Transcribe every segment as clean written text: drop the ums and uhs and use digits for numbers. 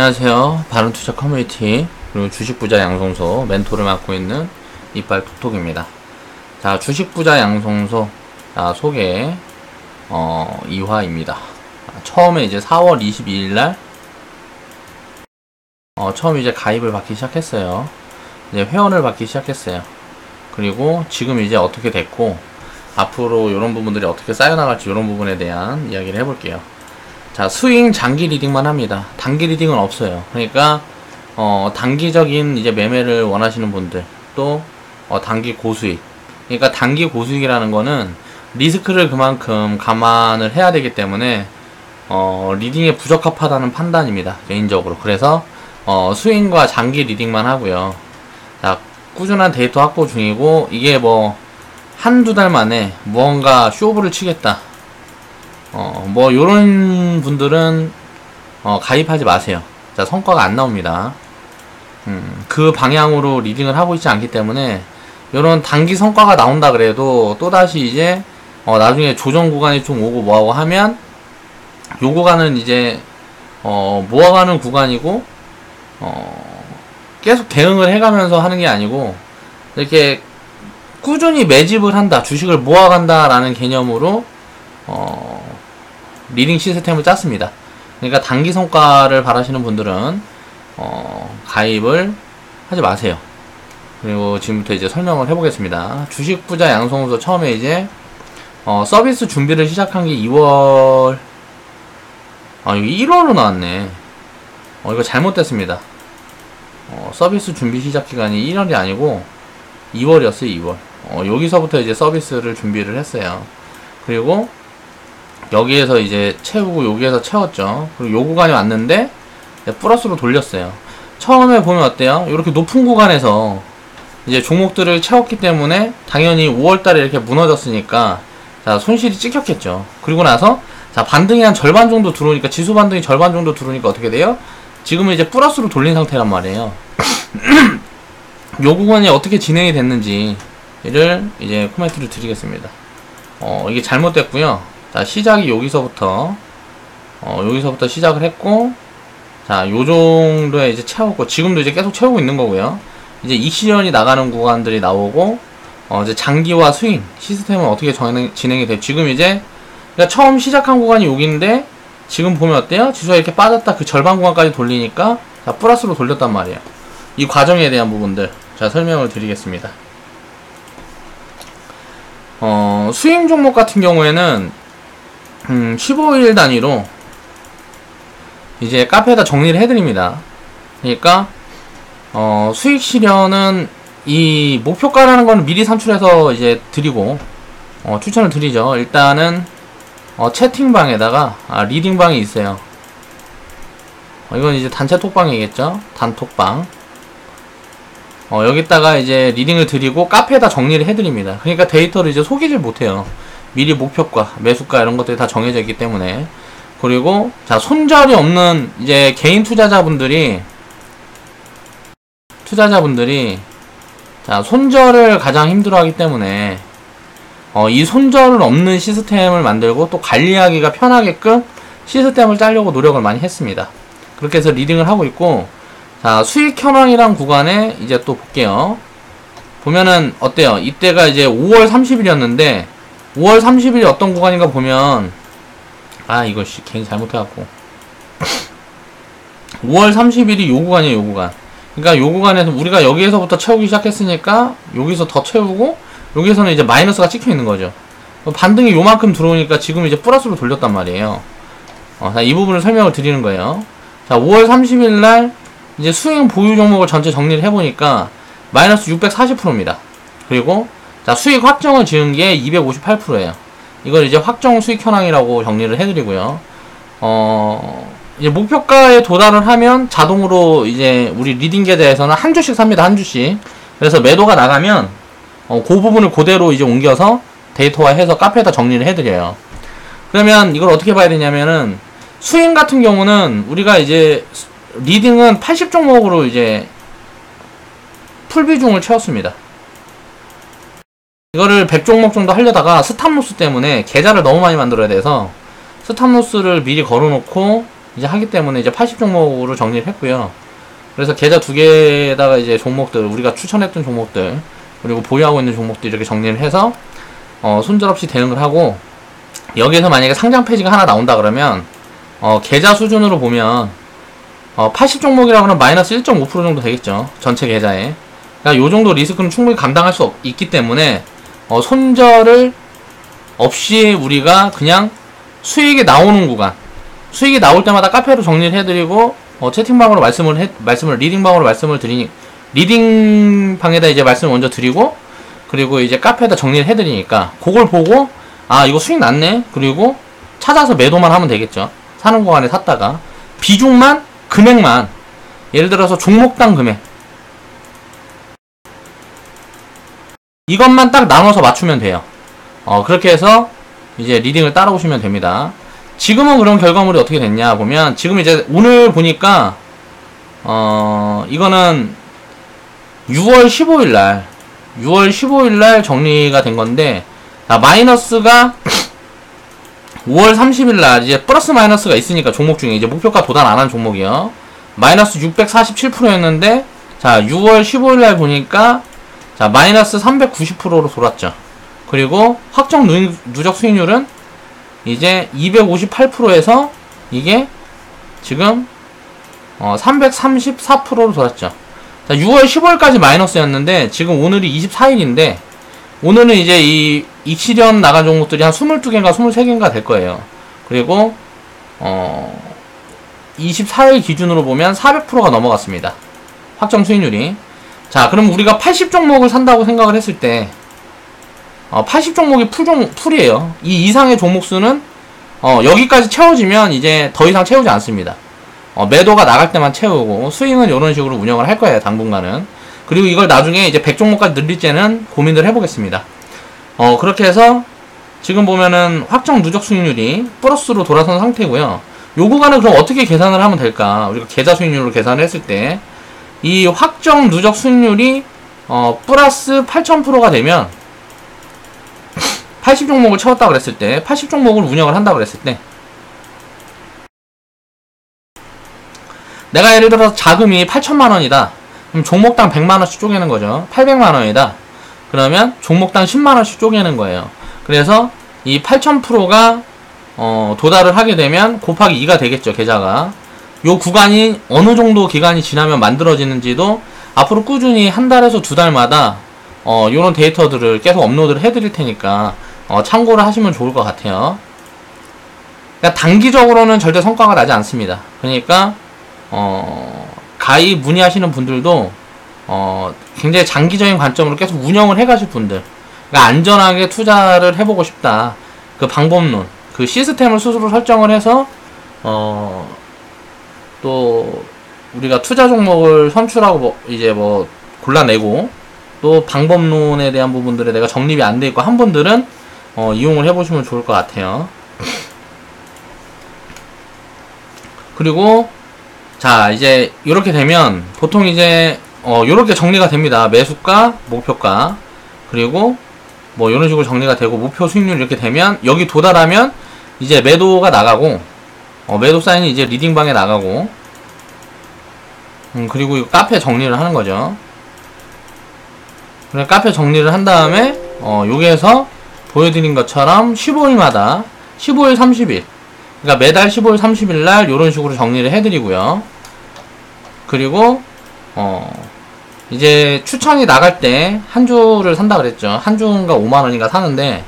안녕하세요. 바른투자 커뮤니티 그리고 주식부자 양성소 멘토를 맡고 있는 이빨 톡톡입니다. 자, 주식부자 양성소 소개 2화입니다. 처음에 이제 4월 22일날 처음 이제 가입을 받기 시작했어요. 이제 회원을 받기 시작했어요. 그리고 지금 이제 어떻게 됐고 앞으로 이런 부분들이 어떻게 쌓여나갈지 이런 부분에 대한 이야기를 해볼게요. 자, 스윙 장기 리딩만 합니다. 단기 리딩은 없어요. 그러니까 단기적인 이제 매매를 원하시는 분들 또 단기 고수익. 그러니까 단기 고수익이라는 거는 리스크를 그만큼 감안을 해야 되기 때문에 리딩에 부적합하다는 판단입니다. 개인적으로. 그래서 스윙과 장기 리딩만 하고요. 자, 꾸준한 데이터 확보 중이고 이게 뭐 한두 달 만에 무언가 쇼부를 치겠다. 뭐 요런 분들은 가입하지 마세요. 자, 성과가 안 나옵니다. 그 방향으로 리딩을 하고 있지 않기 때문에 요런 단기 성과가 나온다 그래도 또다시 이제 나중에 조정 구간이 좀 오고 뭐하고 하면 요 구간은 이제 모아가는 구간이고 계속 대응을 해가면서 하는 게 아니고 이렇게 꾸준히 매집을 한다, 주식을 모아간다 라는 개념으로 리딩 시스템을 짰습니다. 그러니까 단기 성과를 바라시는 분들은 가입을 하지 마세요. 그리고 지금부터 이제 설명을 해보겠습니다. 주식부자 양성소 처음에 이제 서비스 준비를 시작한 게 2월 이거 1월로 나왔네. 이거 잘못됐습니다. 서비스 준비 시작 기간이 1월이 아니고 2월이었어요. 2월. 여기서부터 이제 서비스를 준비를 했어요. 그리고 여기에서 이제 채우고 여기에서 채웠죠. 그리고 요 구간이 왔는데 플러스로 돌렸어요. 처음에 보면 어때요? 이렇게 높은 구간에서 이제 종목들을 채웠기 때문에 당연히 5월달에 이렇게 무너졌으니까 자, 손실이 찍혔겠죠. 그리고 나서 자, 반등이 한 절반 정도 들어오니까 지수 반등이 절반 정도 들어오니까 어떻게 돼요? 지금은 이제 플러스로 돌린 상태란 말이에요. 요 구간이 어떻게 진행이 됐는지를 이제 코멘트를 드리겠습니다. 이게 잘못됐고요. 자, 시작이 여기서부터 시작을 했고, 자, 요 정도에 이제 채웠고, 지금도 이제 계속 채우고 있는 거고요. 이제 익시전이 나가는 구간들이 나오고, 이제 장기와 스윙 시스템은 어떻게 진행이 돼요? 지금 이제 그러니까 처음 시작한 구간이 여기인데 지금 보면 어때요? 지수가 이렇게 빠졌다 그 절반 구간까지 돌리니까 자, 플러스로 돌렸단 말이에요. 이 과정에 대한 부분들 자, 설명을 드리겠습니다. 스윙 종목 같은 경우에는 15일 단위로 이제 카페에다 정리를 해드립니다. 그러니까 수익 실현은 이 목표가라는 건 미리 산출해서 이제 드리고 추천을 드리죠. 일단은 채팅방에다가 리딩방이 있어요. 이건 이제 단체 톡방이겠죠. 단톡방. 여기다가 이제 리딩을 드리고 카페에다 정리를 해드립니다. 그러니까 데이터를 이제 속이질 못해요. 미리 목표가, 매수가 이런 것들이 다 정해져 있기 때문에. 그리고 자, 손절이 없는 이제 개인 투자자분들이 자, 손절을 가장 힘들어하기 때문에 이 손절은 없는 시스템을 만들고 또 관리하기가 편하게끔 시스템을 짜려고 노력을 많이 했습니다. 그렇게 해서 리딩을 하고 있고, 자, 수익 현황이란 구간에 이제 또 볼게요. 보면은 어때요? 이때가 이제 5월 30일이었는데 5월 30일이 어떤 구간인가 보면 이거 괜히 잘못해갖고 5월 30일이 요 구간이에요. 요 구간. 그러니까 요 구간에서 우리가 여기에서부터 채우기 시작했으니까 여기서 더 채우고 여기에서는 이제 마이너스가 찍혀 있는 거죠. 반등이 요만큼 들어오니까 지금 이제 플러스로 돌렸단 말이에요. 자, 이 부분을 설명을 드리는 거예요. 자, 5월 30일 날 이제 수익 보유 종목을 전체 정리를 해보니까 마이너스 640%입니다. 그리고 자, 수익 확정을 지은 게 258%예요. 이걸 이제 확정 수익 현황이라고 정리를 해드리고요. 이제 목표가에 도달을 하면 자동으로 이제 우리 리딩 계좌에서는 한 주씩 삽니다. 한 주씩. 그래서 매도가 나가면 그 부분을 그대로 이제 옮겨서 데이터화해서 카페에다 정리를 해드려요. 그러면 이걸 어떻게 봐야 되냐면은 스윙 같은 경우는 우리가 이제 리딩은 80종목으로 이제 풀비중을 채웠습니다. 이거를 100종목 정도 하려다가 스탑로스 때문에 계좌를 너무 많이 만들어야 돼서 스탑로스를 미리 걸어놓고 이제 하기 때문에 이제 80 종목으로 정리를 했고요. 그래서 계좌 두 개에다가 이제 종목들, 우리가 추천했던 종목들, 그리고 보유하고 있는 종목들 이렇게 정리를 해서, 손절없이 대응을 하고, 여기에서 만약에 상장 폐지가 하나 나온다 그러면, 계좌 수준으로 보면, 80 종목이라고 하면 마이너스 1.5% 정도 되겠죠. 전체 계좌에. 그러니까 요 정도 리스크는 충분히 감당할 수 있기 때문에, 손절을 없이 우리가 그냥 수익이 나오는 구간, 수익이 나올 때마다 카페로 정리를 해드리고, 채팅방으로 리딩방으로 말씀을 드리니, 리딩방에다 이제 말씀을 먼저 드리고, 그리고 이제 카페에다 정리를 해드리니까, 그걸 보고, 아, 이거 수익 났네? 그리고 찾아서 매도만 하면 되겠죠. 사는 구간에 샀다가. 비중만, 금액만, 예를 들어서 종목당 금액. 이것만 딱 나눠서 맞추면 돼요. 그렇게 해서 이제 리딩을 따라오시면 됩니다. 지금은 그런 결과물이 어떻게 됐냐 보면, 지금 이제 오늘 보니까 이거는 6월 15일날 정리가 된 건데, 마이너스가 5월 30일날 이제 플러스 마이너스가 있으니까 종목 중에 이제 목표가 도달 안 한 종목이요. 마이너스 647%였는데, 자, 6월 15일날 보니까, 자, 마이너스 390%로 돌았죠. 그리고 확정 누적 수익률은 이제 258%에서 이게 지금 334%로 돌았죠. 자, 6월 15일까지 마이너스였는데 지금 오늘이 24일인데 오늘은 이제 이 익시련 나간 종목들이 한 22개인가 23개인가 될 거예요. 그리고 24일 기준으로 보면 400%가 넘어갔습니다. 확정 수익률이. 자, 그럼 우리가 80 종목을 산다고 생각을 했을 때 80 종목이 풀이에요. 이 이상의 종목 수는 여기까지 채워지면 이제 더 이상 채우지 않습니다. 매도가 나갈 때만 채우고 스윙은 이런 식으로 운영을 할 거예요, 당분간은. 그리고 이걸 나중에 이제 100종목까지 늘릴지는 고민을 해보겠습니다. 그렇게 해서 지금 보면은 확정 누적 수익률이 플러스로 돌아선 상태고요. 요 구간을 그럼 어떻게 계산을 하면 될까? 우리가 계좌 수익률로 계산을 했을 때 이 확정 누적 수익률이 플러스 8000%가 되면 80 종목을 채웠다 그랬을 때, 80 종목을 운영을 한다 그랬을 때, 내가 예를 들어서 자금이 8천만원이다. 그럼 종목당 100만원씩 쪼개는 거죠. 800만원이다. 그러면 종목당 10만원씩 쪼개는 거예요. 그래서 이 8000%가 도달을 하게 되면 곱하기 2가 되겠죠, 계좌가. 요 구간이 어느 정도 기간이 지나면 만들어지는지도 앞으로 꾸준히 한 달에서 두 달마다 요런 데이터들을 계속 업로드를 해드릴 테니까 참고를 하시면 좋을 것 같아요. 그러니까 단기적으로는 절대 성과가 나지 않습니다. 그러니까 가입 문의하시는 분들도 굉장히 장기적인 관점으로 계속 운영을 해가실 분들, 그러니까 안전하게 투자를 해보고 싶다. 그 방법론, 그 시스템을 스스로 설정을 해서 또 우리가 투자 종목을 선출하고 이제 골라내고 또 방법론에 대한 부분들에 내가 정립이 안 돼 있고 한 분들은 이용을 해보시면 좋을 것 같아요. 그리고 자, 이제 이렇게 되면 보통 이제 이렇게 정리가 됩니다. 매수가, 목표가, 그리고 뭐 이런 식으로 정리가 되고 목표 수익률 이렇게 되면 여기 도달하면 이제 매도가 나가고 매도 사인이 이제 리딩방에 나가고 그리고 이 카페 정리를 하는 거죠. 그래, 카페 정리를 한 다음에 여기에서 보여드린 것처럼 15일마다 15일 30일 그러니까 매달 15일 30일 날 이런 식으로 정리를 해드리고요. 그리고 이제 추천이 나갈 때 한 주를 산다 그랬죠. 한 주인가 5만원인가 사는데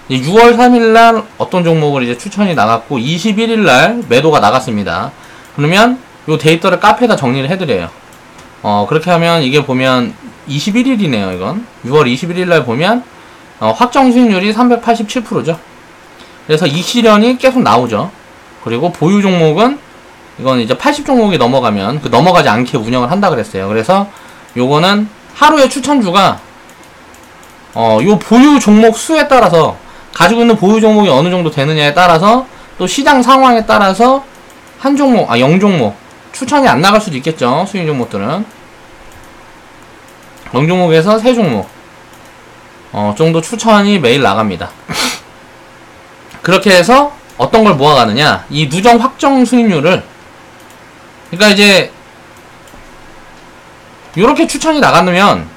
6월 3일날 어떤 종목을 이제 추천이 나갔고 21일날 매도가 나갔습니다. 그러면 요 데이터를 카페에다 정리를 해드려요. 그렇게 하면 이게 보면 21일이네요. 이건 6월 21일날 보면 확정 수익률이 387%죠. 그래서 이 시련이 계속 나오죠. 그리고 보유 종목은 이건 이제 80 종목이 넘어가면 넘어가지 않게 운영을 한다 그랬어요. 그래서 요거는 하루의 추천주가 요 보유 종목 수에 따라서 가지고 있는 보유 종목이 어느 정도 되느냐에 따라서 또 시장 상황에 따라서 한 종목, 0종목 추천이 안 나갈 수도 있겠죠. 수익 종목들은 0종목에서 3종목 정도 추천이 매일 나갑니다. 그렇게 해서 어떤 걸 모아가느냐, 이 누적 확정 수익률을 그러니까 이제 요렇게 추천이 나가면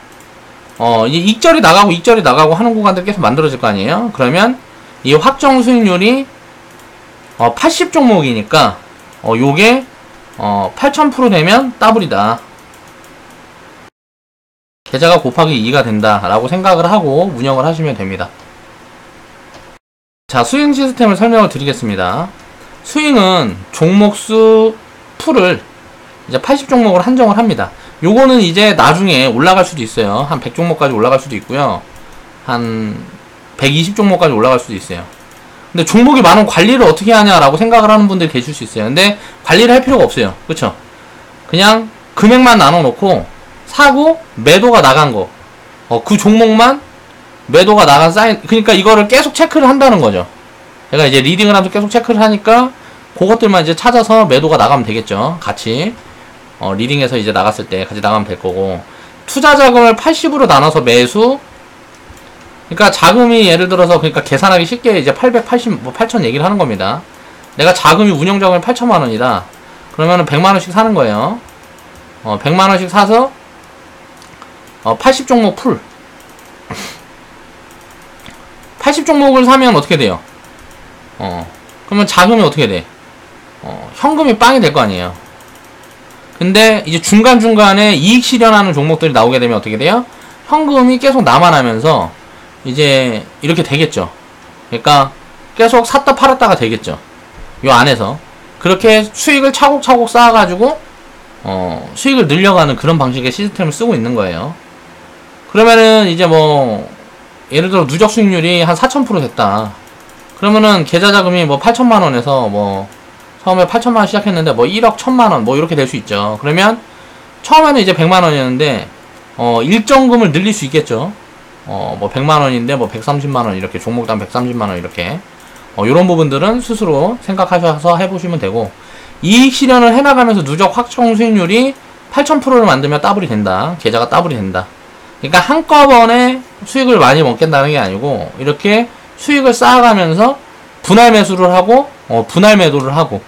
이제 익절이 나가고 하는 구간들 계속 만들어질 거 아니에요. 그러면 이 확정 수익률이 80 종목이니까 요게 8000% 되면 더블이다. 계좌가 곱하기 2가 된다라고 생각을 하고 운영을 하시면 됩니다. 자, 스윙 시스템을 설명을 드리겠습니다. 스윙은 종목수 풀을 이제 80종목을 한정을 합니다. 요거는 이제 나중에 올라갈 수도 있어요. 한 100종목까지 올라갈 수도 있고요. 한 120종목까지 올라갈 수도 있어요. 근데 종목이 많은 관리를 어떻게 하냐라고 생각을 하는 분들이 계실 수 있어요. 근데 관리를 할 필요가 없어요. 그쵸? 그냥 금액만 나눠 놓고 사고 매도가 나간 거, 그 종목만 매도가 나간 사인, 그러니까 이거를 계속 체크를 한다는 거죠. 제가 이제 리딩을 하면서 계속 체크를 하니까 그것들만 이제 찾아서 매도가 나가면 되겠죠. 같이 리딩에서 이제 나갔을 때 같이 나가면 될 거고, 투자 자금을 80으로 나눠서 매수, 그러니까 자금이 예를 들어서 그러니까 계산하기 쉽게 이제 880, 8천 얘기를 하는 겁니다. 내가 자금이 운영 자금이 8천만 원이다. 그러면은 100만 원씩 사는 거예요. 100만 원씩 사서 80종목 풀. 80종목을 사면 어떻게 돼요? 그러면 자금이 어떻게 돼? 현금이 빵이 될 거 아니에요. 근데 이제 중간중간에 이익 실현하는 종목들이 나오게 되면 어떻게 돼요? 현금이 계속 남아나면서 이제 이렇게 되겠죠. 그러니까 계속 샀다 팔았다가 되겠죠. 요 안에서. 그렇게 수익을 차곡차곡 쌓아가지고 수익을 늘려가는 그런 방식의 시스템을 쓰고 있는 거예요. 그러면은 이제 뭐 예를 들어 누적 수익률이 한 4000% 됐다. 그러면은 계좌 자금이 뭐 8천만 원에서 뭐 처음에 8천만 원 시작했는데 뭐 1억 1000만 원 뭐 이렇게 될 수 있죠. 그러면 처음에는 이제 100만 원이었는데 일정금을 늘릴 수 있겠죠. 뭐 100만 원인데 뭐 130만 원 이렇게 종목당 130만 원 이렇게 요런 부분들은 스스로 생각하셔서 해보시면 되고, 이익 실현을 해나가면서 누적 확정 수익률이 8000%를 만들면 더블이 된다. 계좌가 더블이 된다. 그러니까 한꺼번에 수익을 많이 먹겠다는 게 아니고 이렇게 수익을 쌓아가면서 분할 매수를 하고 분할 매도를 하고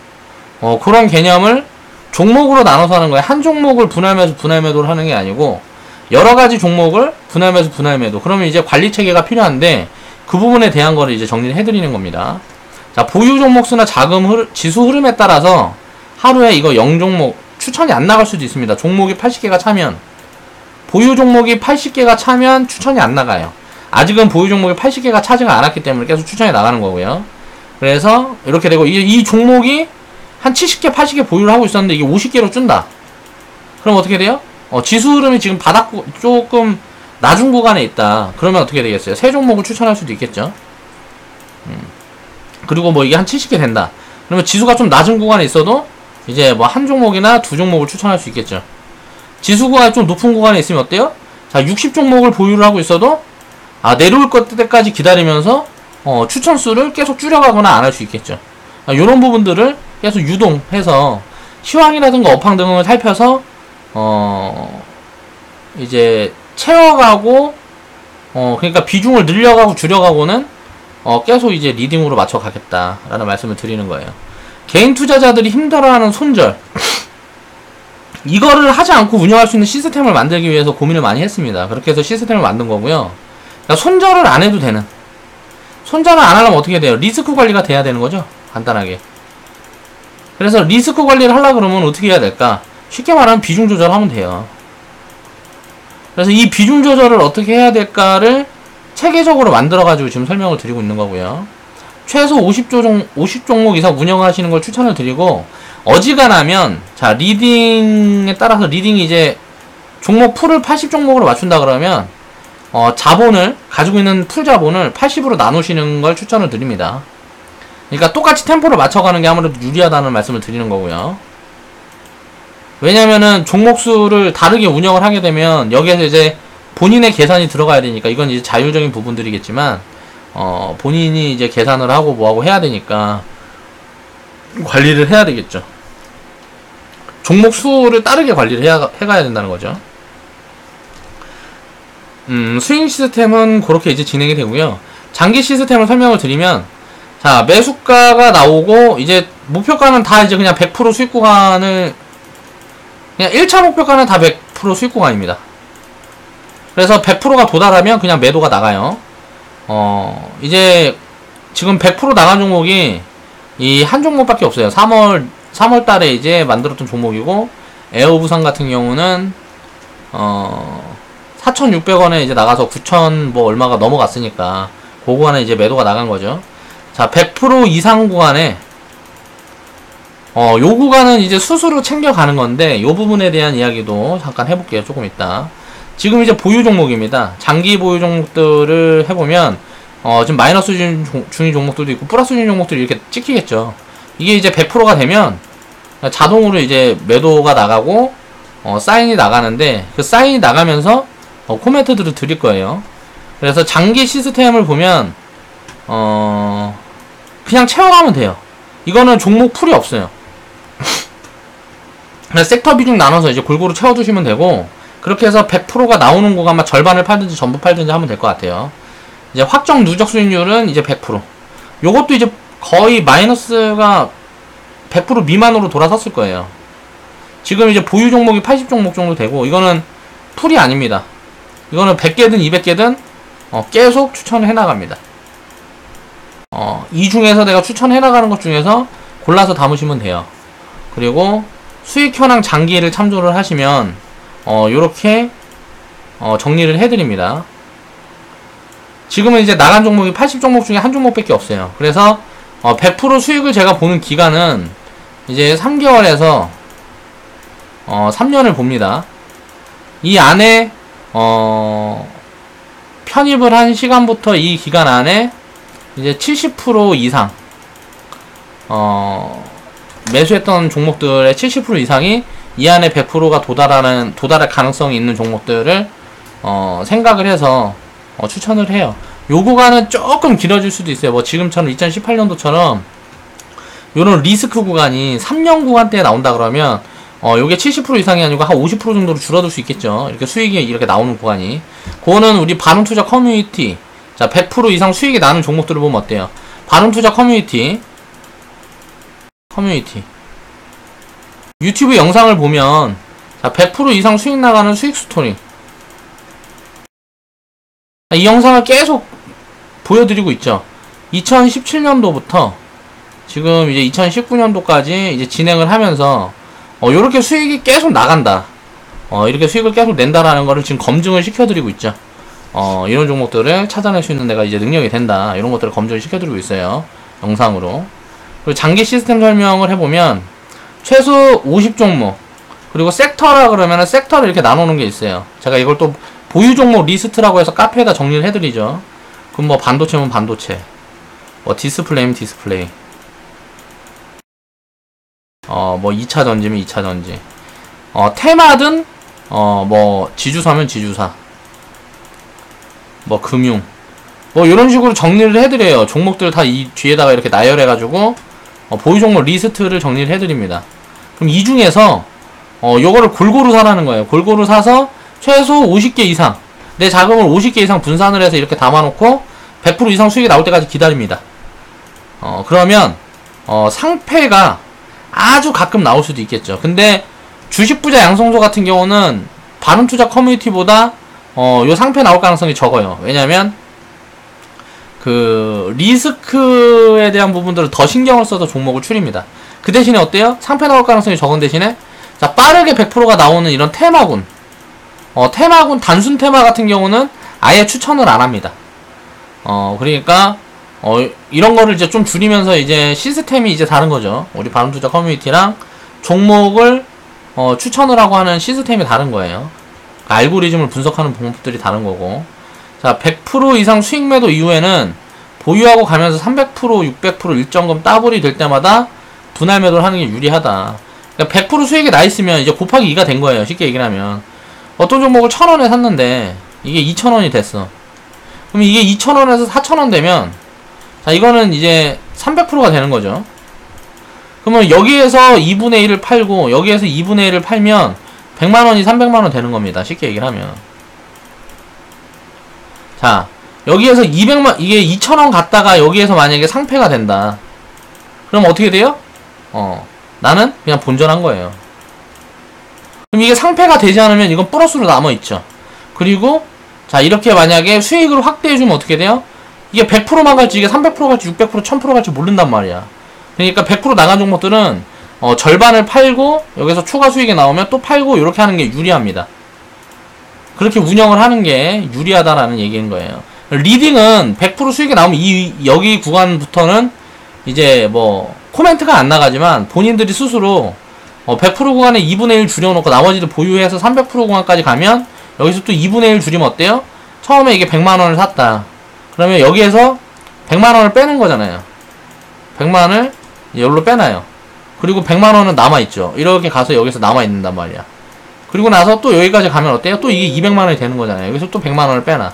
그런 개념을 종목으로 나눠서 하는 거예요. 한 종목을 분할 매수 분할 매도를 하는 게 아니고 여러 가지 종목을 분할 매수 분할 매도. 그러면 이제 관리 체계가 필요한데 그 부분에 대한 거를 이제 정리를 해드리는 겁니다. 자, 보유 종목 수나 자금 지수 흐름에 따라서 하루에 이거 0종목 추천이 안 나갈 수도 있습니다. 종목이 80개가 차면, 보유 종목이 80개가 차면 추천이 안 나가요. 아직은 보유 종목이 80개가 차지가 않았기 때문에 계속 추천이 나가는 거고요. 그래서 이렇게 되고, 이 종목이 한 70개 80개 보유를 하고 있었는데 이게 50개로 준다. 그럼 어떻게 돼요? 지수 흐름이 지금 조금 낮은 구간에 있다. 그러면 어떻게 되겠어요? 새 종목을 추천할 수도 있겠죠. 그리고 뭐 이게 한 70개 된다. 그러면 지수가 좀 낮은 구간에 있어도 이제 뭐 한 종목이나 두 종목을 추천할 수 있겠죠. 지수가 좀 높은 구간에 있으면 어때요? 자, 60종목을 보유를 하고 있어도 내려올 것 때까지 기다리면서 추천수를 계속 줄여가거나 안 할 수 있겠죠. 요런 부분들을 계속 유동해서 시황이라든가 업황 등을 살펴서 이제 채워가고 그러니까 비중을 늘려가고 줄여가고는 계속 이제 리딩으로 맞춰가겠다라는 말씀을 드리는 거예요. 개인 투자자들이 힘들어하는 손절, 이거를 하지 않고 운영할 수 있는 시스템을 만들기 위해서 고민을 많이 했습니다. 그렇게 해서 시스템을 만든 거고요. 그러니까 손절을 안 해도 되는, 손절을 안 하려면 어떻게 돼요? 리스크 관리가 돼야 되는 거죠. 간단하게. 그래서 리스크 관리를 하려고 그러면 어떻게 해야 될까? 쉽게 말하면 비중 조절하면 돼요. 그래서 이 비중 조절을 어떻게 해야 될까를 체계적으로 만들어가지고 지금 설명을 드리고 있는 거고요. 최소 50종목 이상 운영하시는 걸 추천을 드리고, 어지간하면, 자, 리딩에 따라서 리딩이 이제 종목 풀을 80종목으로 맞춘다 그러면, 자본을, 가지고 있는 풀 자본을 80으로 나누시는 걸 추천을 드립니다. 그러니까 똑같이 템포를 맞춰가는 게 아무래도 유리하다는 말씀을 드리는 거고요. 왜냐면은 종목수를 다르게 운영을 하게 되면 여기에서 이제 본인의 계산이 들어가야 되니까, 이건 이제 자율적인 부분들이겠지만 본인이 이제 계산을 하고 뭐하고 해야 되니까 관리를 해야 되겠죠. 종목수를 다르게 관리를 해가야 된다는 거죠. 스윙 시스템은 그렇게 이제 진행이 되고요. 장기 시스템을 설명을 드리면, 자, 매수가가 나오고 이제 목표가는 다 이제 그냥 100% 수익 구간을 그냥 1차 목표가는 다 100% 수익 구간입니다. 그래서 100%가 도달하면 그냥 매도가 나가요. 이제 지금 100% 나간 종목이 이 한 종목밖에 없어요. 3월 달에 이제 만들었던 종목이고, 에어부산 같은 경우는 4,600원에 이제 나가서 9,000 뭐 얼마가 넘어갔으니까 그 구간에 이제 매도가 나간 거죠. 자, 100% 이상 구간에 요 구간은 이제 수수로 챙겨가는 건데, 요 부분에 대한 이야기도 잠깐 해볼게요. 조금 있다. 지금 이제 보유 종목입니다. 장기 보유 종목들을 해보면 지금 마이너스 중위 종목들도 있고 플러스 중위 종목들이 이렇게 찍히겠죠. 이게 이제 100%가 되면 자동으로 이제 매도가 나가고 사인이 나가는데, 그 사인이 나가면서 코멘트들을 드릴 거예요. 그래서 장기 시스템을 보면 그냥 채워가면 돼요. 이거는 종목 풀이 없어요. 그래서 섹터 비중 나눠서 이제 골고루 채워두시면 되고, 그렇게 해서 100%가 나오는 구간만 절반을 팔든지 전부 팔든지 하면 될 것 같아요. 이제 확정 누적 수익률은 이제 100%. 요것도 이제 거의 마이너스가 100% 미만으로 돌아섰을 거예요. 지금 이제 보유 종목이 80종목 정도 되고, 이거는 풀이 아닙니다. 이거는 100개든 200개든 계속 추천을 해나갑니다. 이 중에서 내가 추천해나가는 것 중에서 골라서 담으시면 돼요. 그리고 수익 현황 장기를 참조를 하시면 요렇게 정리를 해드립니다. 지금은 이제 나간 종목이 80종목 중에 한 종목밖에 없어요. 그래서 100% 수익을 제가 보는 기간은 이제 3개월에서 3년을 봅니다. 이 안에 편입을 한 시간부터 이 기간 안에 이제 70% 이상 매수했던 종목들의 70% 이상이 이 안에 100%가 도달할 가능성이 있는 종목들을 생각을 해서 추천을 해요. 요 구간은 조금 길어질 수도 있어요. 뭐 지금처럼 2018년도처럼 요런 리스크 구간이 3년 구간대에 나온다 그러면 요게 70% 이상이 아니고 한 50% 정도로 줄어들 수 있겠죠. 이렇게 수익이 이렇게 나오는 구간이. 그거는 우리 반응투자 커뮤니티, 자 100% 이상 수익이 나는 종목들을 보면 어때요? 반응투자 커뮤니티 유튜브 영상을 보면 자 100% 이상 수익 나가는 수익 스토리, 이 영상을 계속 보여드리고 있죠. 2017년도부터 지금 이제 2019년도까지 이제 진행을 하면서 요렇게 수익이 계속 나간다, 이렇게 수익을 계속 낸다라는 거를 지금 검증을 시켜드리고 있죠. 이런 종목들을 찾아낼 수 있는 내가 이제 능력이 된다, 이런 것들을 검증을 시켜드리고 있어요, 영상으로. 그리고 장기 시스템 설명을 해보면 최소 50종목, 그리고 섹터라 그러면은 섹터를 이렇게 나누는 게 있어요. 제가 이걸 또 보유 종목 리스트라고 해서 카페에다 정리를 해드리죠. 그럼 뭐 반도체면 반도체, 뭐 디스플레이면 디스플레이, 뭐 2차 전지면 2차 전지, 테마든 뭐 지주사면 지주사, 뭐 금융, 뭐 이런 식으로 정리를 해드려요. 종목들 다 이 뒤에다가 이렇게 나열해가지고 보유 종목 리스트를 정리를 해드립니다. 그럼 이 중에서 요거를 골고루 사라는 거예요. 골고루 사서 최소 50개 이상, 내 자금을 50개 이상 분산을 해서 이렇게 담아놓고 100% 이상 수익이 나올 때까지 기다립니다. 그러면 상패가 아주 가끔 나올 수도 있겠죠. 근데 주식부자 양성소 같은 경우는 반응투자 커뮤니티보다 요 상패 나올 가능성이 적어요. 왜냐면 그 리스크에 대한 부분들을 더 신경을 써서 종목을 추립니다. 그 대신에 어때요? 상패 나올 가능성이 적은 대신에 자 빠르게 100%가 나오는 이런 테마군, 테마군 단순 테마 같은 경우는 아예 추천을 안 합니다. 그러니까 이런 거를 이제 좀 줄이면서 이제 시스템이 이제 다른 거죠. 우리 반응투자 커뮤니티랑 종목을 추천을 하고 하는 시스템이 다른 거예요. 알고리즘을 분석하는 방법들이 다른 거고. 자, 100% 이상 수익 매도 이후에는 보유하고 가면서 300%, 600% 일정금 따블이 될 때마다 분할 매도를 하는 게 유리하다. 그러니까 100% 수익이 나 있으면 이제 곱하기 2가 된 거예요. 쉽게 얘기를 하면. 어떤 종목을 1000원에 샀는데 이게 2000원이 됐어. 그럼 이게 2000원에서 4000원 되면 자, 이거는 이제 300%가 되는 거죠. 그러면 여기에서 2분의 1을 팔고 여기에서 2분의 1을 팔면 100만원이 300만원 되는 겁니다. 쉽게 얘기를 하면. 자, 여기에서 200만, 이게 2000원 갔다가 여기에서 만약에 상패가 된다. 그럼 어떻게 돼요? 나는 그냥 본전한 거예요. 그럼 그럼 이게 상패가 되지 않으면 이건 플러스로 남아있죠. 그리고 자 이렇게 만약에 수익을 확대해주면 어떻게 돼요? 이게 100%만 갈지 이게 300% 갈지 600% 1000% 갈지 모른단 말이야. 그러니까 100% 나간 종목들은 절반을 팔고 여기서 추가 수익이 나오면 또 팔고 이렇게 하는 게 유리합니다. 그렇게 운영을 하는 게 유리하다라는 얘기인 거예요. 리딩은 100% 수익이 나오면 여기 구간부터는 이제 뭐 코멘트가 안 나가지만 본인들이 스스로 100% 구간에 2분의 1 줄여놓고 나머지를 보유해서 300% 구간까지 가면 여기서 또 2분의 1 줄이면 어때요? 처음에 이게 100만원을 샀다. 그러면 여기에서 100만원을 빼는 거잖아요. 100만원을 여기로 빼놔요. 그리고 100만원은 남아있죠. 이렇게 가서 여기서 남아있는단 말이야. 그리고 나서 또 여기까지 가면 어때요? 또 이게 200만원이 되는 거잖아요. 여기서 또 100만원을 빼놔.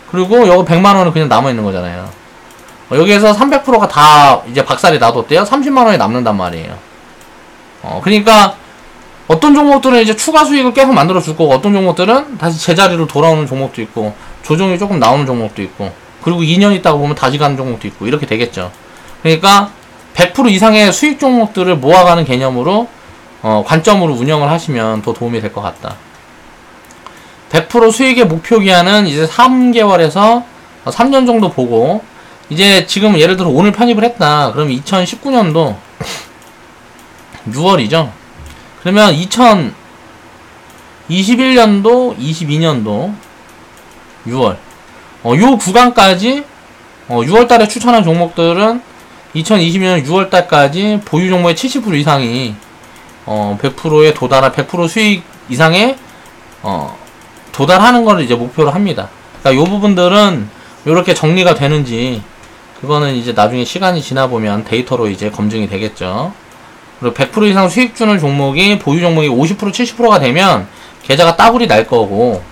그리고 여기 100만원은 그냥 남아있는 거잖아요. 여기에서 300%가 다 이제 박살이 나도 어때요? 30만원이 남는단 말이에요. 그러니까 어떤 종목들은 이제 추가 수익을 계속 만들어 줄 거고 어떤 종목들은 다시 제자리로 돌아오는 종목도 있고 조정이 조금 나오는 종목도 있고 그리고 2년 있다가 보면 다시 가는 종목도 있고 이렇게 되겠죠. 그러니까 100% 이상의 수익 종목들을 모아가는 개념으로 관점으로 운영을 하시면 더 도움이 될 것 같다. 100% 수익의 목표 기한은 이제 3개월에서 3년 정도 보고 이제 지금 예를 들어 오늘 편입을 했다. 그럼 2019년도 6월이죠. 그러면 2021년도, 22년도 6월 요 구간까지 6월달에 추천한 종목들은 2020년 6월달까지 보유 종목의 70% 이상이 100%에 도달한 100% 수익 이상의 도달하는 걸 이제 목표로 합니다. 그러니까 요 부분들은 요렇게 정리가 되는지 그거는 이제 나중에 시간이 지나보면 데이터로 이제 검증이 되겠죠. 그리고 100% 이상 수익 주는 종목이 보유 종목이 50% 70%가 되면 계좌가 따블이 날 거고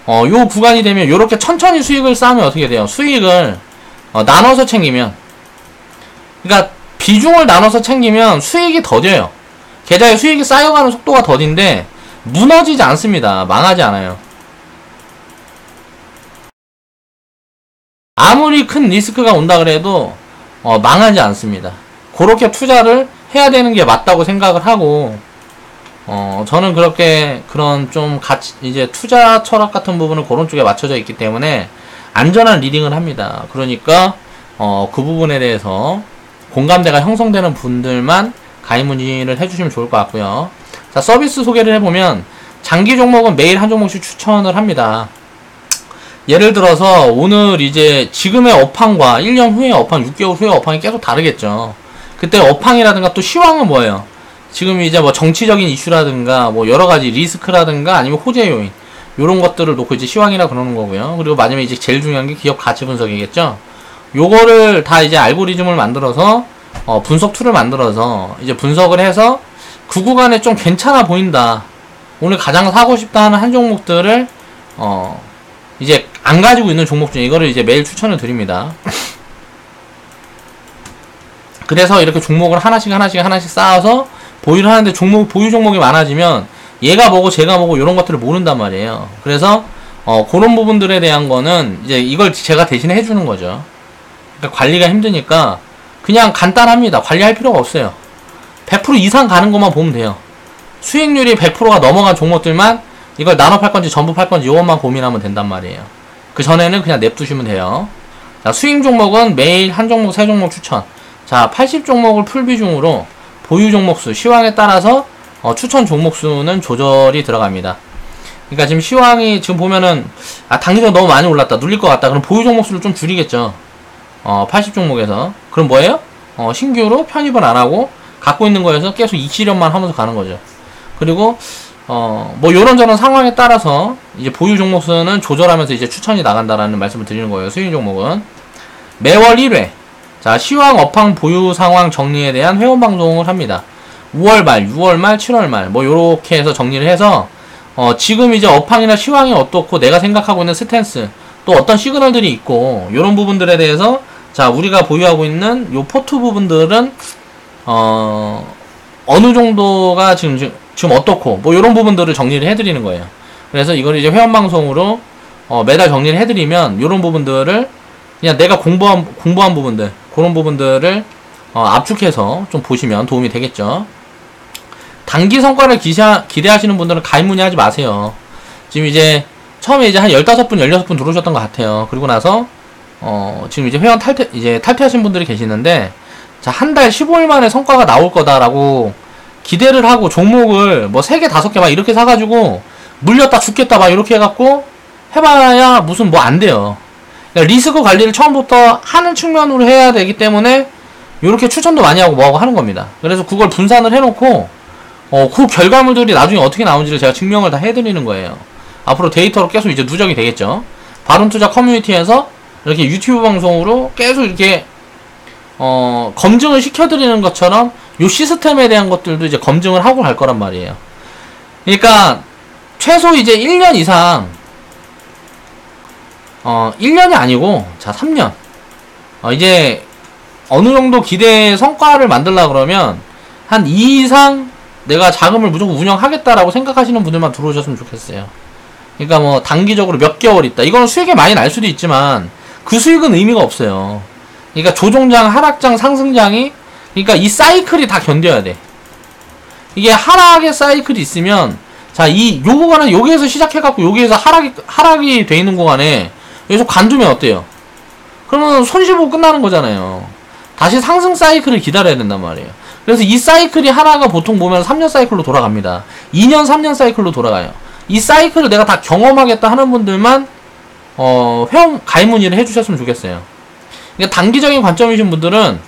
요 구간이 되면 요렇게 천천히 수익을 쌓으면 어떻게 돼요? 수익을 나눠서 챙기면 그러니까 비중을 나눠서 챙기면 수익이 더뎌요. 계좌에 수익이 쌓여가는 속도가 더딘데 무너지지 않습니다. 망하지 않아요. 아무리 큰 리스크가 온다 그래도 망하지 않습니다. 그렇게 투자를 해야 되는 게 맞다고 생각을 하고 저는 그렇게 그런 좀 가치 이제 투자 철학 같은 부분은 그런 쪽에 맞춰져 있기 때문에 안전한 리딩을 합니다. 그러니까 그 부분에 대해서 공감대가 형성되는 분들만 가입 문의를 해주시면 좋을 것 같고요. 자, 서비스 소개를 해보면 장기 종목은 매일 한 종목씩 추천을 합니다. 예를 들어서 오늘 이제 지금의 업황과 1년 후의 업황, 6개월 후의 업황이 계속 다르겠죠. 그때 업황이라든가 또 시황은 뭐예요? 지금 이제 뭐 정치적인 이슈라든가 뭐 여러가지 리스크라든가 아니면 호재 요인 요런 것들을 놓고 이제 시황이라 그러는 거고요. 그리고 마지막에 이제 제일 중요한 게 기업 가치 분석이겠죠. 요거를 다 이제 알고리즘을 만들어서 분석 툴을 만들어서 이제 분석을 해서 그 구간에 좀 괜찮아 보인다. 오늘 가장 사고 싶다 하는 한 종목들을 이제 안 가지고 있는 종목 중에 이거를 이제 매일 추천을 드립니다. 그래서 이렇게 종목을 하나씩 쌓아서 보유를 하는데 보유 종목이 많아지면 얘가 뭐고 쟤가 뭐고 이런 것들을 모른단 말이에요. 그래서 그런 부분들에 대한 거는 이제 이걸 제가 대신에 해주는 거죠. 그러니까 관리가 힘드니까 그냥 간단합니다. 관리할 필요가 없어요. 100% 이상 가는 것만 보면 돼요. 수익률이 100%가 넘어간 종목들만 이걸 나눠 팔 건지 전부 팔 건지 이것만 고민하면 된단 말이에요. 그 전에는 그냥 냅두시면 돼요. 자, 수익 종목은 매일 한 종목, 세 종목 추천. 자, 80종목을 풀 비중으로 보유 종목 수, 시황에 따라서 추천 종목 수는 조절이 들어갑니다. 그러니까 지금 시황이 지금 보면은 당기가 너무 많이 올랐다, 눌릴 것 같다. 그럼 보유 종목 수를 좀 줄이겠죠. 80종목에서. 그럼 뭐예요? 신규로 편입을 안 하고 갖고 있는 거에서 계속 이치련만 하면서 가는 거죠. 그리고 뭐 요런저런 상황에 따라서 이제 보유 종목 수는 조절하면서 이제 추천이 나간다라는 말씀을 드리는 거예요. 수익 종목은 매월 1회 자, 시황, 업황, 보유 상황 정리에 대한 회원 방송을 합니다. 5월 말, 6월 말, 7월 말 뭐 요렇게 해서 정리를 해서 지금 이제 업황이나 시황이 어떻고 내가 생각하고 있는 스탠스 또 어떤 시그널들이 있고 요런 부분들에 대해서 자, 우리가 보유하고 있는 요 포트 부분들은 어느 정도가 지금 어떻고 뭐 요런 부분들을 정리를 해드리는 거예요. 그래서 이걸 이제 회원 방송으로 매달 정리를 해드리면 요런 부분들을 그냥 내가 공부한 부분들 그런 부분들을 압축해서 좀 보시면 도움이 되겠죠. 단기 성과를 기대하시는 분들은 가입 문의하지 마세요. 지금 이제 처음에 이제 한 15분, 16분 들어오셨던 것 같아요. 그리고 나서 지금 이제 회원 탈퇴하신 분들이 계시는데, 자, 한 달 15일 만에 성과가 나올 거다라고 기대를 하고 종목을 뭐 3개, 5개 막 이렇게 사가지고 물렸다 죽겠다 막 이렇게 해갖고 해봐야 무슨 뭐 안 돼요. 그러니까 리스크 관리를 처음부터 하는 측면으로 해야 되기 때문에 이렇게 추천도 많이 하고 뭐하고 하는 겁니다. 그래서 그걸 분산을 해놓고 그 결과물들이 나중에 어떻게 나오는지를 제가 증명을 다 해드리는 거예요. 앞으로 데이터로 계속 이제 누적이 되겠죠. 바른투자 커뮤니티에서 이렇게 유튜브 방송으로 계속 이렇게 검증을 시켜드리는 것처럼 요 시스템에 대한 것들도 이제 검증을 하고 갈 거란 말이에요. 그러니까 최소 이제 1년 이상 1년이 아니고 자 3년 이제 어느 정도 기대의 성과를 만들려 그러면 한 2 이상 내가 자금을 무조건 운영하겠다라고 생각하시는 분들만 들어오셨으면 좋겠어요. 그러니까 뭐 단기적으로 몇 개월 있다. 이거는 수익이 많이 날 수도 있지만 그 수익은 의미가 없어요. 그러니까 조종장, 하락장, 상승장이 그러니까 이 사이클이 다 견뎌야 돼. 이게 하락의 사이클이 있으면 자, 요 구간은 여기에서 시작해갖고 여기에서 하락이 돼 있는 구간에 여기서 관두면 어때요? 그러면 손실 보고 끝나는 거잖아요. 다시 상승 사이클을 기다려야 된단 말이에요. 그래서 이 사이클이 하나가 보통 보면 3년 사이클로 돌아갑니다. 2년, 3년 사이클로 돌아가요. 이 사이클을 내가 다 경험하겠다 하는 분들만 회원 가입 문의를 해주셨으면 좋겠어요. 그러니까 단기적인 관점이신 분들은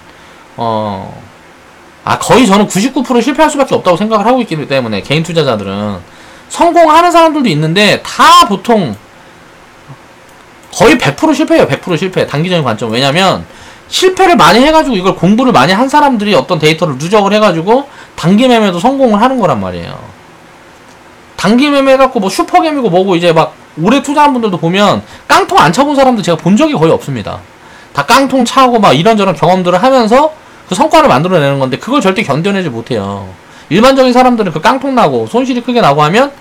거의 저는 99% 실패할 수밖에 없다고 생각을 하고 있기 때문에 개인 투자자들은 성공하는 사람들도 있는데 다 보통 거의 100% 실패해요. 100% 실패. 단기적인 관점. 왜냐면 실패를 많이 해가지고 이걸 공부를 많이 한 사람들이 어떤 데이터를 누적을 해가지고 단기 매매도 성공을 하는 거란 말이에요. 단기 매매 해갖고 뭐 슈퍼겜이고 뭐고 이제 막 오래 투자한 분들도 보면 깡통 안 차본 사람들 제가 본 적이 거의 없습니다. 다 깡통 차고 막 이런저런 경험들을 하면서 그 성과를 만들어내는 건데 그걸 절대 견뎌내지 못해요. 일반적인 사람들은 그 깡통 나고 손실이 크게 나고 하면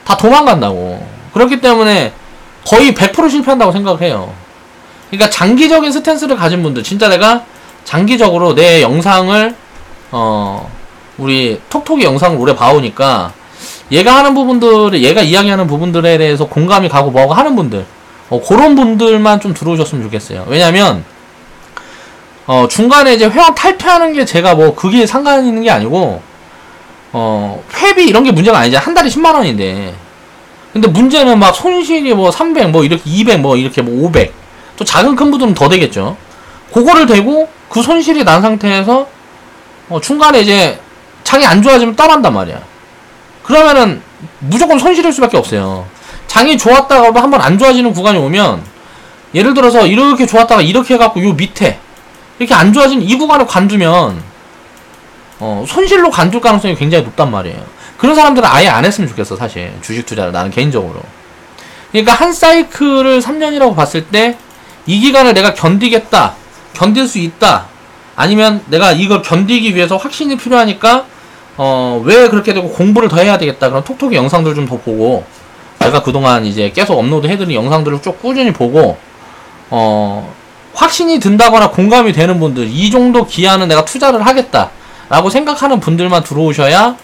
다 도망간다고. 그렇기 때문에 거의 100% 실패한다고 생각을 해요. 그러니까 장기적인 스탠스를 가진 분들, 진짜 내가 장기적으로 내 영상을 우리 톡톡이 영상을 오래 봐오니까 얘가 하는 부분들을, 얘가 이야기하는 부분들에 대해서 공감이 가고 뭐하고 하는 분들, 그런 분들만 좀 들어오셨으면 좋겠어요. 왜냐면 중간에 이제 회원 탈퇴하는 게 제가 뭐 그게 상관 있는 게 아니고 회비 이런 게 문제가 아니지. 한 달에 10만 원인데. 근데 문제는 막 손실이 뭐 300, 뭐 이렇게 200, 뭐 이렇게 뭐 500. 또 작은 큰 분들은 더 되겠죠. 그거를 대고 그 손실이 난 상태에서 중간에 이제 장이 안 좋아지면 떠난단 말이야. 그러면은 무조건 손실일 수밖에 없어요. 장이 좋았다가도 한번 안 좋아지는 구간이 오면 예를 들어서 이렇게 좋았다가 이렇게 해갖고 요 밑에 이렇게 안 좋아지는 이 구간을 관두면 손실로 관둘 가능성이 굉장히 높단 말이에요. 그런 사람들은 아예 안 했으면 좋겠어. 사실 주식 투자를 나는 개인적으로. 그러니까 한 사이클을 3년이라고 봤을 때 이 기간을 내가 견디겠다, 견딜 수 있다, 아니면 내가 이걸 견디기 위해서 확신이 필요하니까 왜 그렇게 되고 공부를 더 해야 되겠다. 그럼 톡톡이 영상들 좀 더 보고, 내가 그동안 이제 계속 업로드 해드린 영상들을 쭉 꾸준히 보고 확신이 든다거나 공감이 되는 분들, 이 정도 기한은 내가 투자를 하겠다 라고 생각하는 분들만 들어오셔야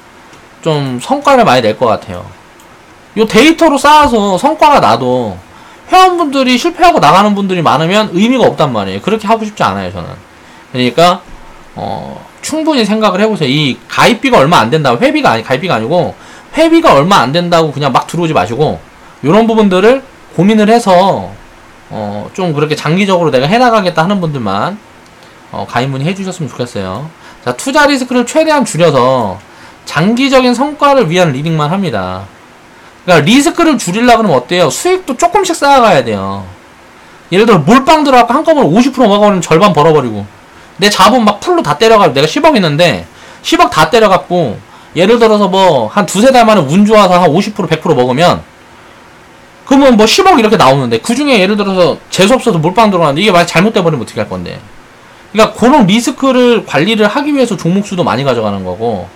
좀 성과를 많이 낼 것 같아요. 요 데이터로 쌓아서 성과가 나도 회원분들이 실패하고 나가는 분들이 많으면 의미가 없단 말이에요. 그렇게 하고 싶지 않아요, 저는. 그러니까 충분히 생각을 해보세요. 이 가입비가 얼마 안 된다고, 가입비가 아니고 회비가 얼마 안 된다고 그냥 막 들어오지 마시고 요런 부분들을 고민을 해서 좀 그렇게 장기적으로 내가 해나가겠다 하는 분들만 가입 문의 해주셨으면 좋겠어요. 자, 투자 리스크를 최대한 줄여서 장기적인 성과를 위한 리딩만 합니다. 그러니까 리스크를 줄이려고 하면 어때요? 수익도 조금씩 쌓아가야 돼요. 예를 들어 몰빵 들어가고 한꺼번에 50% 먹어버리면 절반 벌어버리고, 내 자본 막 풀로 다 때려가지고 내가 10억 있는데 10억 다 때려갖고 예를 들어서 뭐 한 두세 달 만에 운 좋아서 한 50% 100% 먹으면 그러면 뭐 10억 이렇게 나오는데 그 중에 예를 들어서 재수없어서 몰빵 들어가는데 이게 만약 잘못돼버리면 어떻게 할 건데. 그러니까 그런 리스크를 관리를 하기 위해서 종목수도 많이 가져가는 거고,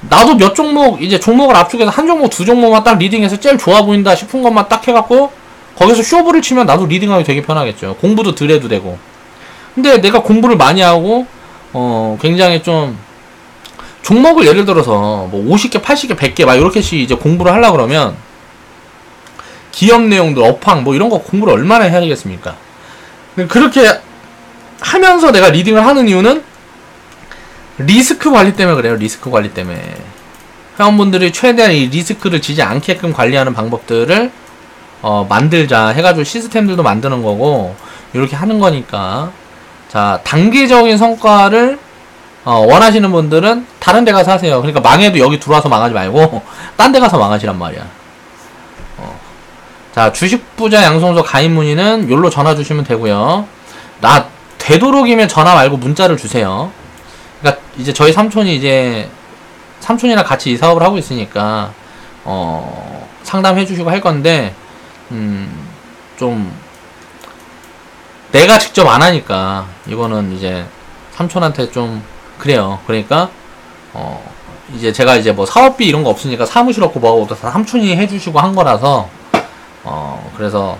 나도 몇 종목, 이제 종목을 압축해서 한 종목, 두 종목만 딱 리딩해서 제일 좋아 보인다 싶은 것만 딱 해갖고 거기서 쇼부를 치면 나도 리딩하기 되게 편하겠죠. 공부도 덜 해도 되고. 근데 내가 공부를 많이 하고 굉장히 좀 종목을 예를 들어서 뭐 50개, 80개, 100개 막 이렇게씩 이제 공부를 하려 그러면 기업 내용들, 업황 뭐 이런 거 공부를 얼마나 해야 되겠습니까? 그렇게 하면서 내가 리딩을 하는 이유는 리스크 관리 때문에 그래요. 리스크 관리 때문에. 회원분들이 최대한 이 리스크를 지지 않게끔 관리하는 방법들을 만들자 해가지고 시스템들도 만드는 거고, 이렇게 하는 거니까. 자, 단기적인 성과를 원하시는 분들은 다른 데 가서 하세요. 그러니까 망해도 여기 들어와서 망하지 말고 딴 데 가서 망하시란 말이야. 자, 주식부자 양성소 가입 문의는 요로 전화 주시면 되고요. 되도록이면 전화 말고 문자를 주세요. 그러니까 이제 저희 삼촌이랑 같이 이 사업을 하고 있으니까 상담해 주시고 할 건데, 좀 내가 직접 안 하니까 이거는 이제 삼촌한테 좀 그래요. 그러니까 이제 제가 이제 뭐 사업비 이런 거 없으니까 사무실 없고 뭐하고 다 삼촌이 해주시고 한 거라서 그래서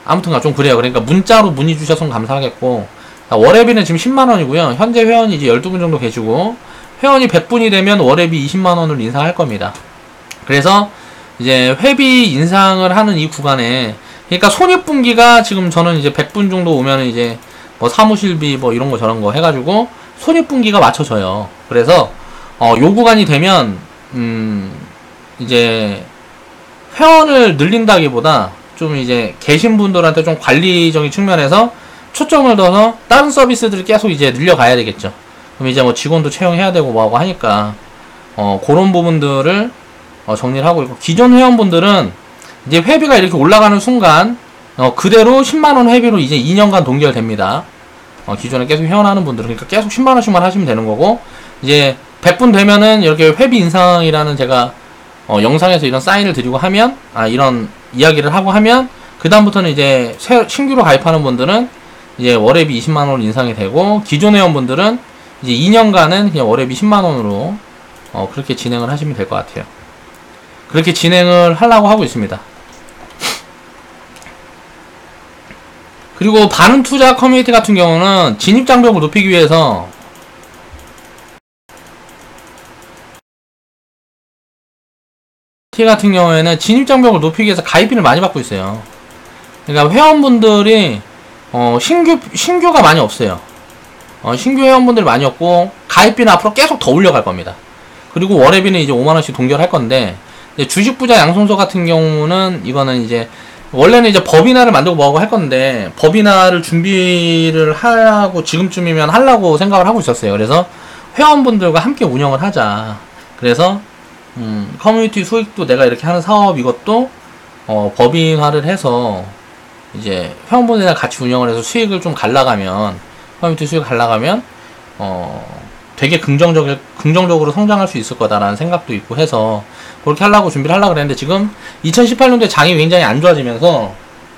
아무튼가 좀 그래요. 그러니까 문자로 문의 주셨으면 감사하겠고, 월회비는 지금 10만원이고요. 현재 회원이 이제 12분 정도 계시고, 회원이 100분이 되면 월회비 20만원을 인상할 겁니다. 그래서 이제 회비 인상을 하는 이 구간에, 그러니까 손익분기가 지금 저는 이제 100분 정도 오면 이제 뭐 사무실비 뭐 이런 거 저런 거 해가지고 손익분기가 맞춰져요. 그래서 요 구간이 되면 이제 회원을 늘린다기보다 좀 이제 계신 분들한테 좀 관리적인 측면에서 초점을 둬서 다른 서비스들을 계속 이제 늘려가야 되겠죠. 그럼 이제 뭐 직원도 채용해야 되고 뭐하고 하니까 그런 부분들을 정리를 하고 있고, 기존 회원분들은 이제 회비가 이렇게 올라가는 순간 그대로 10만원 회비로 이제 2년간 동결됩니다. 기존에 계속 회원하는 분들은 그러니까 계속 10만원씩만 하시면 되는 거고, 이제 100분 되면은 이렇게 회비 인상이라는 제가 영상에서 이런 사인을 드리고 하면, 이런 이야기를 하고 하면, 그 다음부터는 이제 신규로 가입하는 분들은 이제 월회비 20만원 인상이 되고, 기존 회원분들은 이제 2년간은 그냥 월회비 10만원으로 그렇게 진행을 하시면 될 것 같아요. 그렇게 진행을 하려고 하고 있습니다. 그리고 바른 투자 커뮤니티 같은 경우는 진입 장벽을 높이기 위해서 같은 경우에는 진입 장벽을 높이기 위해서 가입비를 많이 받고 있어요. 그러니까 회원분들이 신규가 많이 없어요. 신규 회원분들이 많이 없고, 가입비는 앞으로 계속 더 올려갈 겁니다. 그리고 월회비는 이제 5만원씩 동결할 건데, 주식부자 양성소 같은 경우는 이거는 이제 원래는 이제 법인화를 만들고 뭐하고 할 건데, 법인화를 준비를 하고 지금쯤이면 하려고 생각을 하고 있었어요. 그래서 회원분들과 함께 운영을 하자. 그래서 커뮤니티 수익도 내가 이렇게 하는 사업 이것도 법인화를 해서 이제 회원분들이랑 같이 운영을 해서 수익을 좀 갈라가면, 커뮤니티 수익을 갈라가면 되게 긍정적으로 성장할 수 있을 거다라는 생각도 있고 해서 그렇게 하려고 준비를 하려고 그랬는데, 지금 2018년도에 장이 굉장히 안 좋아지면서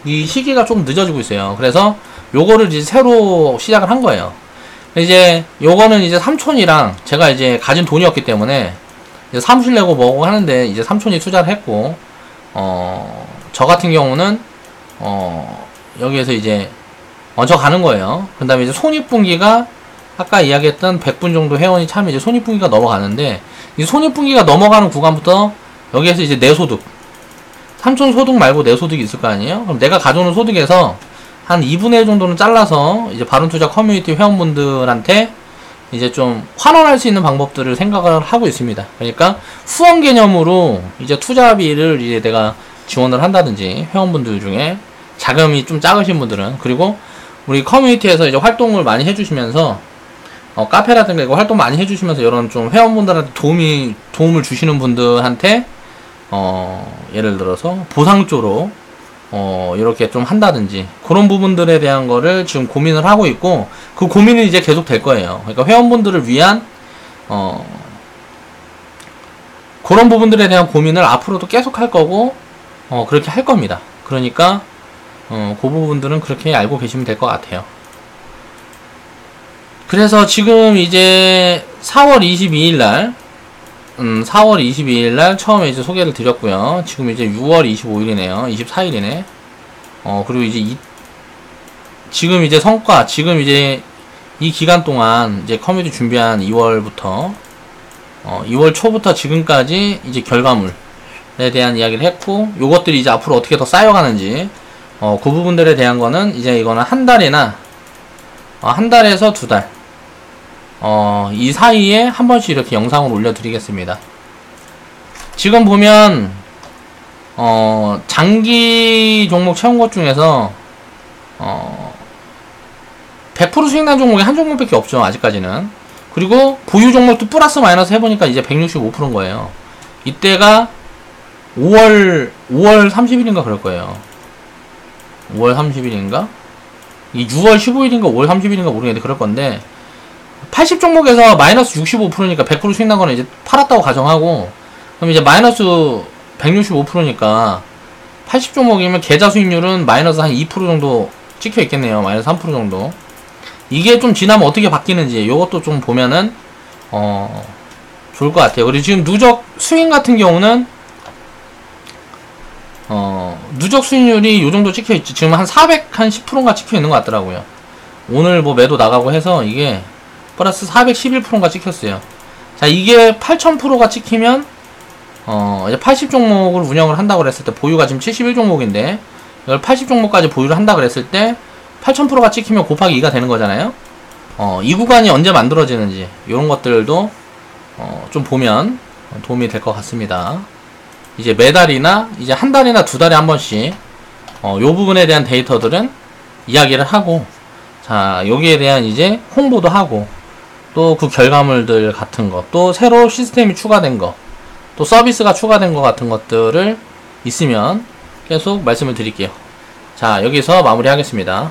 이 시기가 좀 늦어지고 있어요. 그래서 요거를 이제 새로 시작을 한 거예요. 이제 요거는 이제 삼촌이랑 제가 이제 가진 돈이었기 때문에 이제 사무실 내고 뭐고 하는데, 이제 삼촌이 투자를 했고, 저 같은 경우는 여기에서 이제 얹어 가는 거예요. 그 다음에 이제 손익분기가 아까 이야기했던 100분 정도 회원이 참여, 이제 손익분기가 넘어가는데, 이 손익분기가 넘어가는 구간부터 여기에서 이제 내 소득, 삼촌 소득 말고 내 소득이 있을 거 아니에요? 그럼 내가 가져오는 소득에서 한 2분의 1 정도는 잘라서 이제 바른투자 커뮤니티 회원분들한테 이제 좀 환원할 수 있는 방법들을 생각을 하고 있습니다. 그러니까 후원 개념으로 이제 투자비를 이제 내가 지원을 한다든지, 회원분들 중에 자금이 좀 작으신 분들은, 그리고 우리 커뮤니티에서 이제 활동을 많이 해주시면서 카페라든가 이거 활동 많이 해주시면서 이런 좀 회원분들한테 도움을 주시는 분들한테 예를 들어서 보상조로 이렇게 좀 한다든지, 그런 부분들에 대한 거를 지금 고민을 하고 있고, 그 고민은 이제 계속 될 거예요. 그러니까 회원분들을 위한 그런 부분들에 대한 고민을 앞으로도 계속 할 거고, 그렇게 할 겁니다. 그러니까 그 부분들은 그렇게 알고 계시면 될 것 같아요. 그래서 지금 이제 4월 22일날 4월 22일날 처음에 이제 소개를 드렸고요. 지금 이제 6월 25일이네요. 24일이네. 그리고 이제 지금 이제 성과, 지금 이제 이 기간 동안 이제 커뮤니티 준비한 2월부터 2월 초부터 지금까지 이제 결과물에 대한 이야기를 했고, 요것들이 이제 앞으로 어떻게 더 쌓여가는지 그 부분들에 대한 거는 이제 이거는 한 달이나 한 달에서 두 달 이 사이에 한 번씩 이렇게 영상을 올려드리겠습니다. 지금 보면 장기 종목 채운 것 중에서 100% 수익난 종목이 한 종목밖에 없죠, 아직까지는. 그리고 보유 종목도 플러스 마이너스 해보니까 이제 165%인 거예요. 이때가 5월 30일인가 그럴 거예요. 5월 30일인가? 이 6월 15일인가 5월 30일인가 모르겠는데 그럴 건데, 80종목에서 마이너스 65%니까 100% 수익난 거는 이제 팔았다고 가정하고, 그럼 이제 마이너스 165%니까 80종목이면 계좌 수익률은 마이너스 한 2% 정도 찍혀 있겠네요. 마이너스 3% 정도. 이게 좀 지나면 어떻게 바뀌는지 요것도 좀 보면은 좋을 것 같아요. 그리고 지금 누적 수익 같은 경우는 누적 수익률이 요 정도 찍혀 있지. 지금 한 410%가 찍혀 있는 것 같더라고요. 오늘 뭐 매도 나가고 해서 이게 플러스 411%가 찍혔어요. 자, 이게 8000%가 찍히면 이제 80종목을 운영을 한다고 그랬을 때, 보유가 지금 71종목인데 이걸 80종목까지 보유를 한다 그랬을 때 8000%가 찍히면 곱하기 2가 되는 거잖아요. 이 구간이 언제 만들어지는지 이런 것들도 좀 보면 도움이 될 것 같습니다. 이제 매달이나 이제 한 달이나 두 달에 한 번씩 요 부분에 대한 데이터들은 이야기를 하고, 자, 여기에 대한 이제 홍보도 하고, 또 그 결과물들 같은 것, 또 새로 시스템이 추가된 거, 또 서비스가 추가된 것 같은 것들을 있으면 계속 말씀을 드릴게요. 자, 여기서 마무리 하겠습니다.